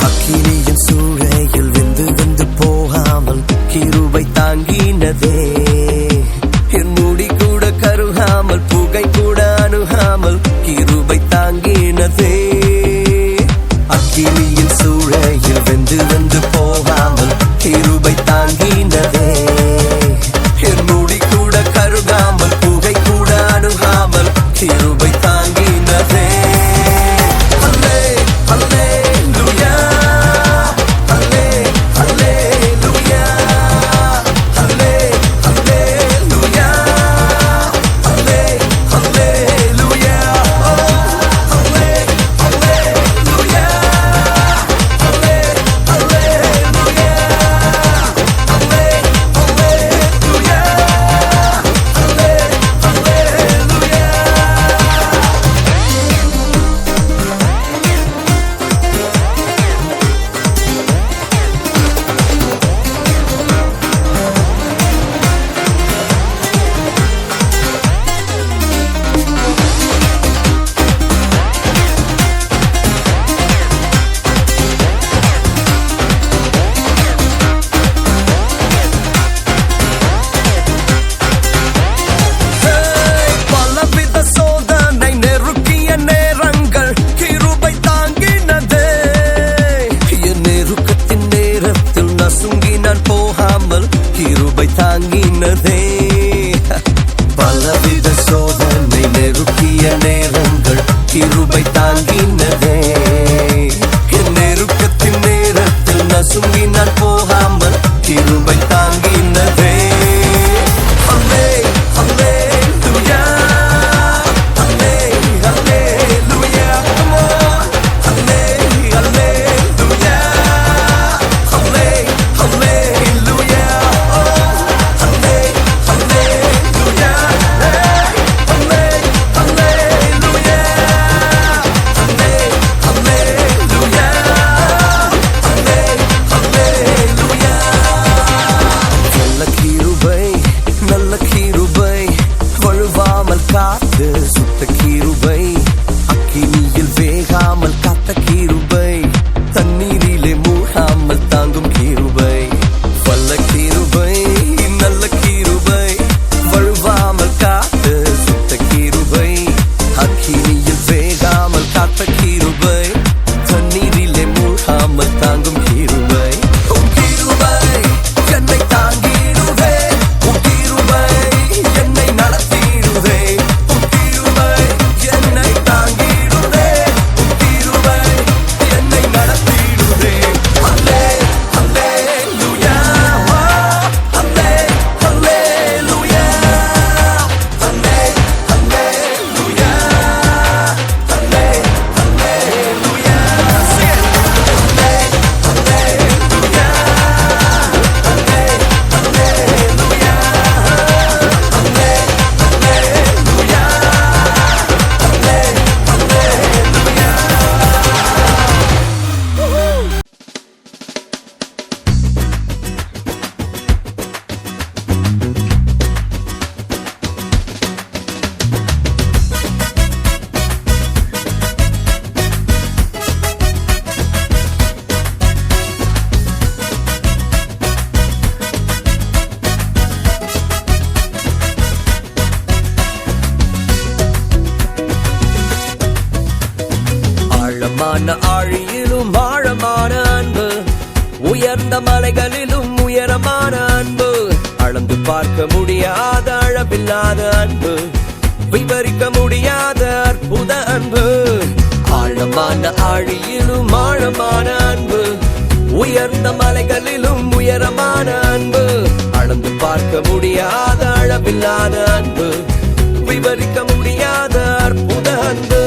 அக்கினியின் சூளையில் வெந்து வெந்து போகாமல் கிருபை தாங்கினதே. என் முடி கூட கருகாமல் புகை கூட அணுகாமல் கிருபை தாங்கினதே. அக்கினியின் சூளையில் வெந்து வெந்து போகாமல் கிருபை தாங்கினதே. என் முடி கூட கருகாமல் புகை கூட அணுகாமல் கிருபை தாங்கினதே. கிருபை தாங்கினதே. பலவித சோதனை நெருக்கிய நேரங்கள் கிருபை தாங்கினதே. என் நெருக்கத்தின் நேரத்தில் நசுங்கி நான் போகாமல் கிருபை தாங்கினதே. சுத்த கிருபை அக்கினியில் வேகாமல் காத்த கிருபை தண்ணீரிலே மூழ்காமல் தாங்கும் கிருபை வல்ல கிருபை நல்ல கிருபை வழுவாமல் காத்த சுத்த கிருபை அக்கினியில் வேகாமல் காத்த கிருபை தண்ணீரிலே மூழ்காமல் தாங்கும் கிருபை. கிருபை என்னை தாங்கிடுவே. கிருபை என்னை நடத்திடுவே. ஆழமான ஆழியிலும் ஆழமான அன்பு, உயர்ந்த மலைகளிலும் உயரமான அன்பு, அளந்து பார்க்க முடியாத அளவில்லாத அன்பு, விவரிக்க முடியாத அற்புத அன்பு. ஆழமான ஆழியிலும் ஆழமான அன்பு, உயர்ந்த மலைகளிலும் உயரமான அன்பு, அளந்து பார்க்க முடியாத அளவில்லாத அன்பு, விவரிக்க முடியாத அற்புத அன்பு.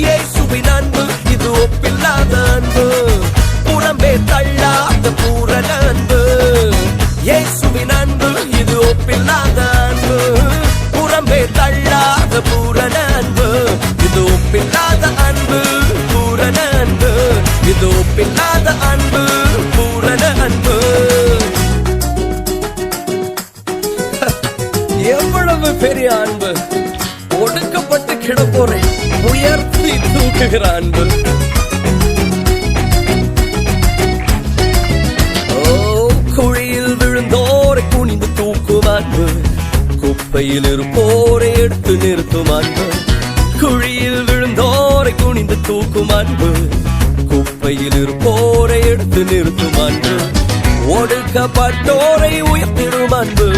இயேசுவின் அன்பு இது ஒப்பில்லாத அன்பு, புறம்பே தள்ளாத பூரண அன்பு. இயேசுவின் அன்பு இது ஒப்பில்லாத அன்பு, புறம்பே தள்ளாத பூரண அன்பு. இது ஒப்பில்லாத அன்பு, பூரண அன்பு. இது ஒப்பில்லாத அன்பு, பூரண அன்பு. எவ்வளவு பெரிய அன்பு! ஒடுக்கப்பட்டு கிடப்போரை உயர்த்தி தூக்குகிற அன்பு. குழியில் விழுந்தோரை குனிந்து தூக்கும் அன்பு, குப்பையில் இருப்போரை எடுத்து நிறுத்தும் அன்பு. குழியில் விழுந்தோரை குனிந்து தூக்கும் அன்பு, குப்பையில் இருப்போரை எடுத்து நிறுத்தும் அன்பு. ஒடுக்கப்பட்டோரை உயர்த்திடும் அன்பு,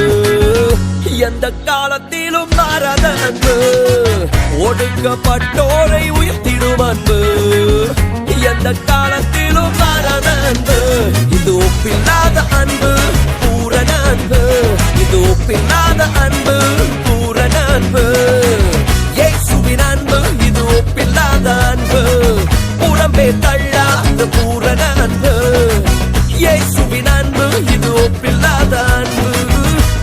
எந்த காலத்திலும் மாறாத அன்பு. ஒடுக்கப்பட்டோரை உயர்த்திடும் அன்பு, எந்த காலத்திலும் மாறாத அன்பு. இது ஒப்பில்லாத அன்பு, பூரண அன்பு. இது ஒப்பில்லாத அன்பு, பூரண அன்பு. இயேசுவின் அன்பு இது ஒப்பில்லாத அன்பு, புறம்பே தள்ளாத பூரண அன்பு. இயேசுவின் அன்பு இது ஒப்பில்லாத அன்பு,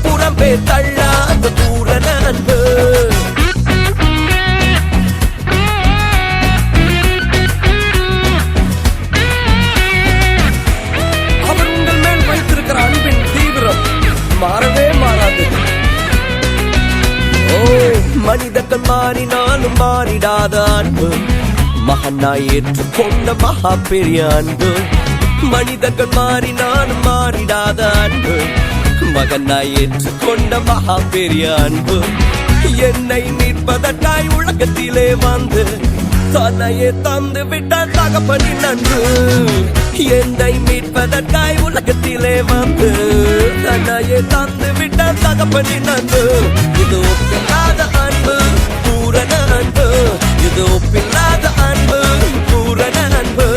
புறம்பே தள்ளாத பூரண அன்பு. அவர் உங்கள் மேல் வைத்திருக்கிற அன்பின் தீவிரம் மாறவே மாறாது. மனிதர்கள் மாறினாலும் மாறிடாத அன்பு, மகனாய் ஏற்றுக்கொண்ட மகா பெரிய அன்பு. மனிதர்கள் மாறினாலும் மாறிடாத அன்பு, மகனாய் ஏற்றுக்கொண்ட மகா பெரிய அன்பு. என்னை மீட்பதற்காய் உலகத்திலே வந்து தன்னையே தந்து விட்ட தகப்பனின் அன்பு. என்னை மீட்பதற்காய் உலகத்திலே வந்து தன்னையே தந்து விட்ட தகப்பனின் அன்பு. இது ஒப்பில்லாத அன்பு, பூரண அன்பு. இது ஒப்பில்லாத அன்பு, பூரண அன்பு.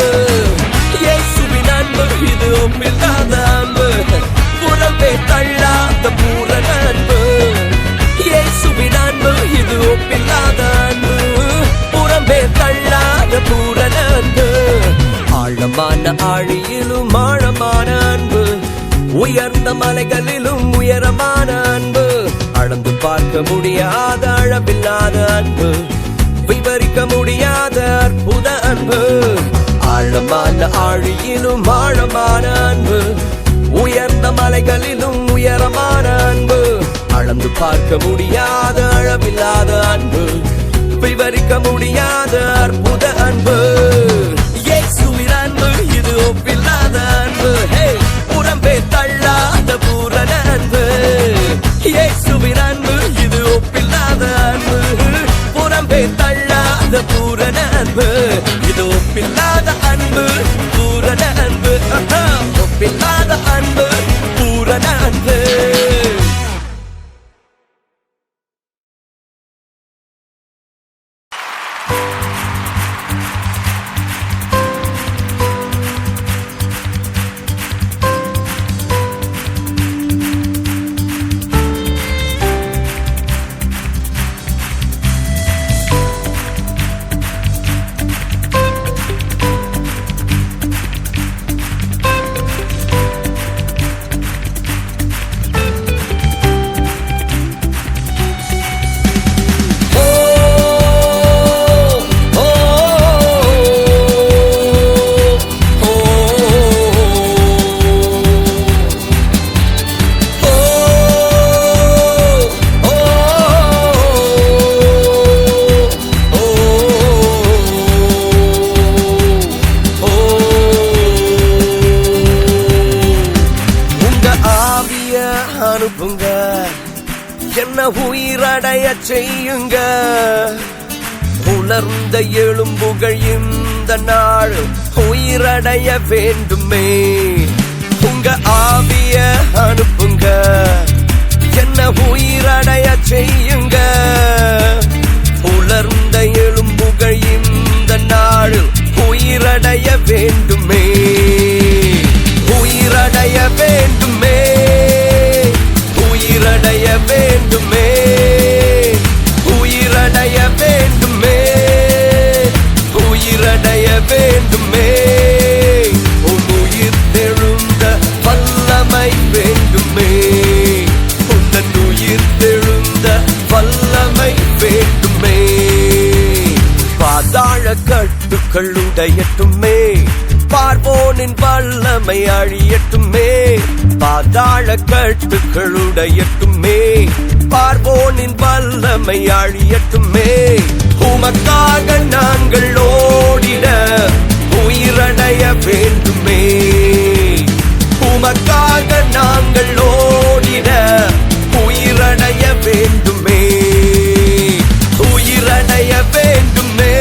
இயேசுவின் அன்பு இது ஒப்பில்லாத அன்பு, புறம்பே தள்ளாத பூரண அன்பு. இயேசுவின் அன்பு இது ஒப்பில்லாத அன்பு, புறம்பே தள்ளாத பூரண அன்பு. ஆழமான ஆழியிலும் ஆழமான அன்பு, உயர்ந்த மலைகளிலும் உயரமான அன்பு. அளந்து பார்க்க முடியாத அளவில்லாத அன்பு, விவரிக்க முடியாத அற்புத அன்பு. ஆழமான ஆழியிலும் ஆழமான அன்பு, உயர்ந்த மலைகளிலும் உயரமான அன்பு. அளந்து பார்க்க முடியாத அளவில்லாத அன்பு, விவரிக்க முடியாத அற்புத அன்பு. இயேசுவின் அன்பு இது ஒப்பில்லாத அன்பு, புறம்பே தள்ளாத பூரண அன்பு. இயேசுவின் அன்பு இது ஒப்பில்லாத அன்பு, புறம்பே தள்ளாத பூரண அன்பு. இது ஒப்பில்லாத அன்பு, பூரண அன்பு. ஒப்பில்லாத அன்பு, பூரண அன்பு. அனுப்புங்க, என்ன உயிரடைய செய்யுங்க. உணர்ந்த எலும்புகள் இந்த நாள் உயிரடைய வேண்டுமே. உங்க ஆவிய அனுப்புங்க, என்ன உயிரடைய செய்யுங்க. உணர்ந்த எலும்புகள் இந்த நாள் உயிரடைய வேண்டுமே. உயிரடைய வேண்டுமே, உயிரடைய வேண்டுமே, உயிரடைய வேண்டுமே, உயிரடைய வேண்டுமே. உன் உயிர் தெழுந்த வல்லமை வேண்டுமே. உன் உயிர் தெழுந்த வல்லமை வேண்டுமே. பாதாள கட்டுக்கள் உடையட்டுமே, பார்வோனின் வல்லமை அழியட்டுமே. பாதாள கட்டுக்கள் உடையட்டுமே, பார்வோனின் வல்லமை அழியட்டுமே. உமக்காக நாங்கள் ஓடிட உயிரடைய வேண்டுமே. உமக்காக நாங்கள் ஓடிட உயிரடைய வேண்டுமே. உயிரடைய வேண்டுமே.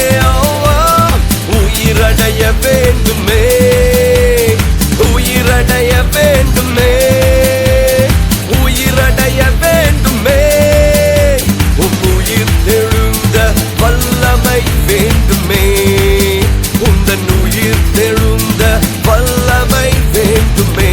உயிரடைய வேண்டுமே. உயிரடைய வேண்டுமே. உயிரடைய வேண்டுமே. உயிர் தெழுந்த வல்லமை வேண்டுமே. உந்தன் உயிர் தெழுந்த வல்லமை வேண்டுமே.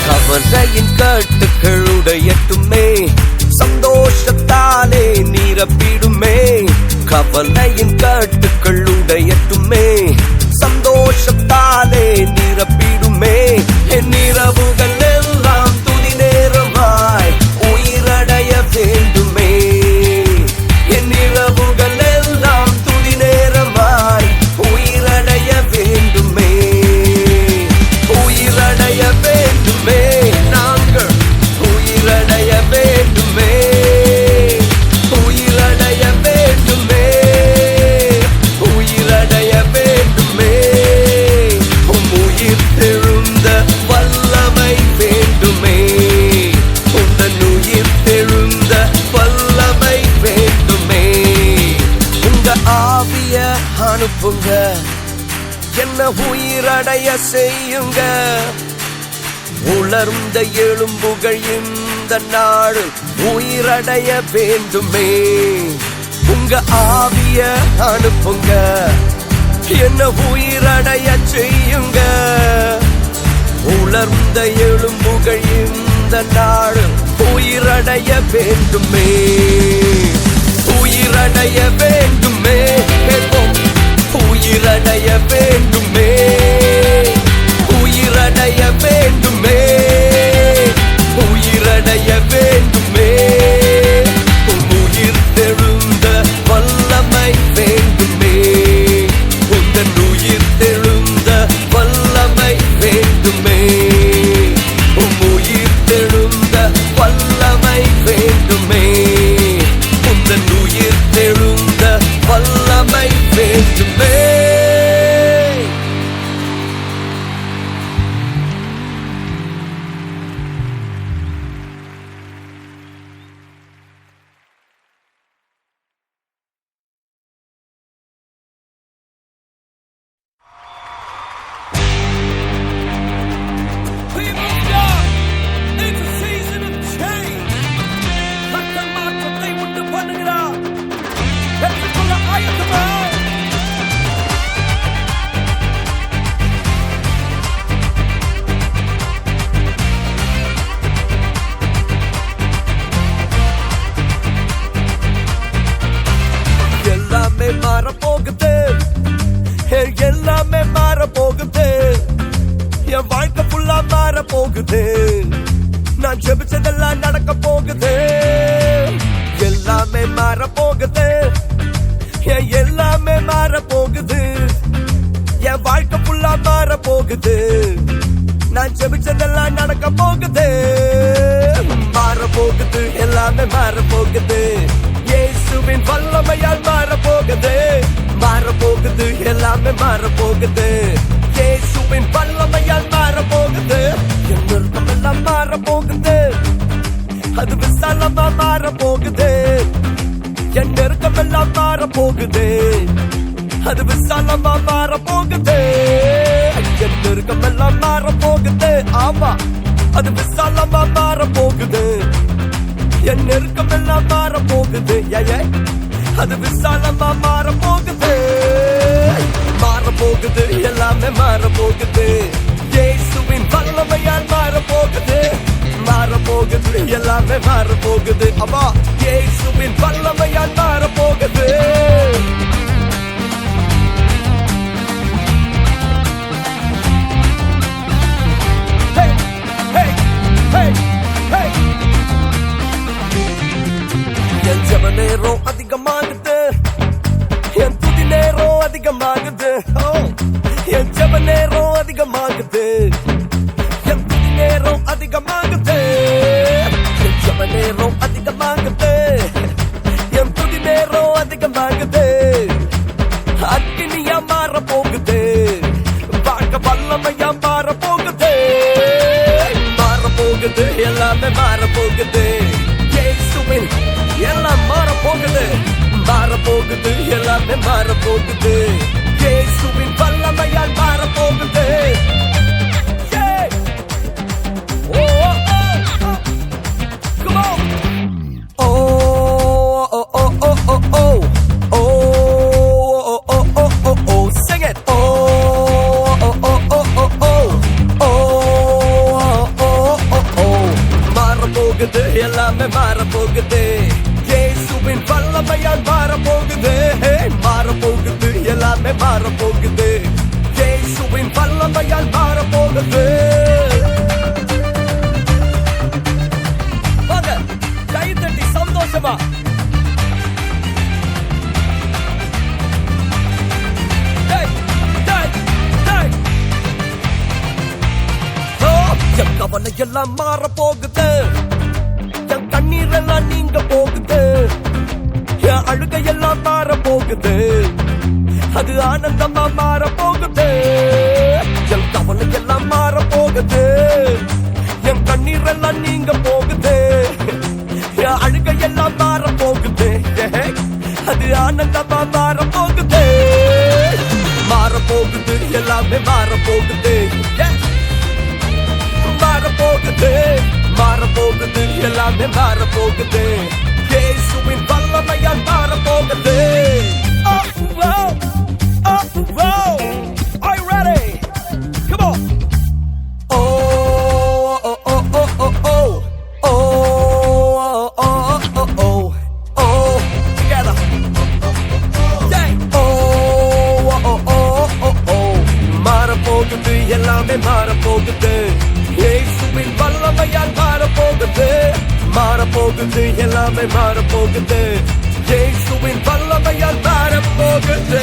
கவலையின் கட்டுகளுடையட்டுமே. சந்தோஷத்தாலே நிரப்பிடுமே. கவலையின் கட்டுகளுடையட்டுமே. சந்தோஷத்தாலே நிரப்பிடுமே. என் இரவுகள் எல்லாம் துதி நேரமாய் உயிரடைய வேண்டுமே. என் இரவுகள் எல்லாம் துதி நேரமாய் உயிரடைய வேண்டுமே. உயிரடைய வேண்டுமே. நாங்கள் உயிரடைய வேண்டுமே. உயிரடைய வேண்டுமே. உயிரடைய வேண்டுமே. உயிர் தெழுந்த வல்லமை வேண்டுமே. உந்தன் உயிர் தெழுந்த வல்லமை வேண்டுமே. உங்க ஆவிய அனுப்புங்க. என்ன உயிரடைய செய்யுங்க. உலர்ந்த எலும்புகள் இந்த நாடு உயிரடைய வேண்டுமே. உங்க ஆவிய அனுப்புங்க. என்ன உயிரடைய செய்யுங்க. உலர்ந்த எலும்புகள் இந்த நாடு உயிரடைய வேண்டுமே. உயிரடைய வேண்டுமே. உயிரடைய வேண்டுமே. உயிரடைய வேண்டுமே. உயிரடைய வேண்டுமே. உயிர் தெழுந்த வல்லமை வேண்டுமே. உந்தன் உயிர் தெழுந்த வல்லமை வேண்டுமே. உயிர் தெழுந்த வல்லமை வேண்டுமே. உந்தன் உயிர் தெழுந்த வல்லமை வேண்டுமே. எல்லாமே மாறப்போகுது. எல்லாமே மாறப்போகுது. என் வாழ்க்கை ஃபுல்லா மாறப்போகுது. நான் ஜெபிச்சதெல்லாம் நடக்க போகுது. எல்லாமே மாறப்போகுது. எல்லாமே மாறப்போகுது. என் வாழ்க்கை ஃபுல்லா மாறப்போகுது. நான் ஜெபிச்சதெல்லாம் நடக்க போகுது. மாறப்போகுது. எல்லாமே மாறப்போகுது. இயேசுவின் வல்லமையால் மாறப்போகுது. மாறப்போகுது. எல்லாமே மாறப்போகுது. இயேசுவின் வல்லமையால் மாறப்போகுது. என் விருப்பமெல்லாம் மாறப்போகுது. அது விசாலமா மாறப்போகுது. என் நெருக்கமெல்லாம் மாறப்போகுது. அது விசாலமா மாறப்போகுது. என் நெருக்கமெல்லாம் மாறப்போகுது. ஆமா, அது விசாலமா மாறப்போகுது. என் நெருக்கமெல்லாம் மாறப்போகுது. அது விசாலமா மாறப்போகுது. மாறப்போகுது. எல்லாமே மாறப்போகுது. இயேசுவின் வல்லமையால் மாறப்போகுது. மாறப்போகுது. போகுது எல்லாமே மாற போகுது அப்பா இயேசுவின் வல்லமையால் மாற போகுது என் ஜெப நேரம் அதிகமாகுது என் துதி நேரம் அதிகமாகுது என் ஜெப நேரம் அதிகமாகுது என் துதி நேரம் அதிகமாகுது என் ஜெப நேரம் அதிகமாகுது என் துதி நேரம் அதிகமாகுது அக்கினியா மாற போகுது பார்க்க வல்லமையா மாற போகுது எல்லாமே மாற போகுது இயேசுவின் எல்லாம் மாற போகுது எல்லாமே மாற போகுது இயேசுவின் வல்லமையால் மாற போகுது Come on. Oh, oh, oh, oh, oh, oh. Oh, oh, oh, oh, oh, oh. Sing it. Oh, oh, oh, oh, oh, oh. போகுது எல்லாமே மாற போகுது இயேசுவின் வல்லமையால் மாற போகுது மாற போகுது எல்லாமே மாற போகுது இயேசுவின் வல்லமையால் மாற போகுது வாங்க கை தட்டி சந்தோஷமா என் கவலை எல்லாம் மாற போகுது என் கண்ணீர் எல்லாம் நீங்க போகுது என் அழுகையெல்லாம் மாற போகுது அது ஆனந்தமா மாற போகுது என் கவலை எல்லாம் மாற போகுது என் கண்ணீர் எல்லாம் நீங்க போகுது என் அழுகையெல்லாம் மாற போகுது அது ஆனந்தமா மாற போகுது எல்லாமே மாற போகுது மாற போகுது எல்லாமே மாற போகுது இயேசுவின் வல்லமையால் மாற போகுது Are you ready? Come on. Oh, oh, oh, oh, oh, oh. Oh, oh, oh, oh, oh. Oh, together. Yeah. Oh, oh, oh, oh, oh. மாற போகுது எல்லாமே மாற போகுது இயேசுவின் வல்லமையால் மாற போகுது எல்லாமே மாற போகுது இயேசுவின் வல்லமையால் மாற போகுது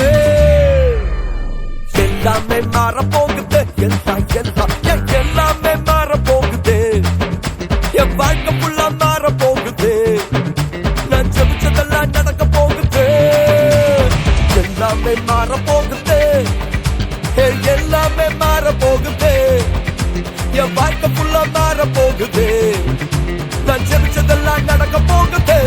எல்லாமே மாற போகுது எல்லாமே மாற போகுது என் வாழ்க்கை ஃபுல்லா மாற போகுது நான் ஜெபிச்சதெல்லாம் நடக்க போகுது எல்லாமே மாற போகுது எல்லாமே மாற போகுது என் வாழ்க்கை ஃபுல்லா மாற போகுது நான் ஜெபிச்சதெல்லாம் நடக்க போகுது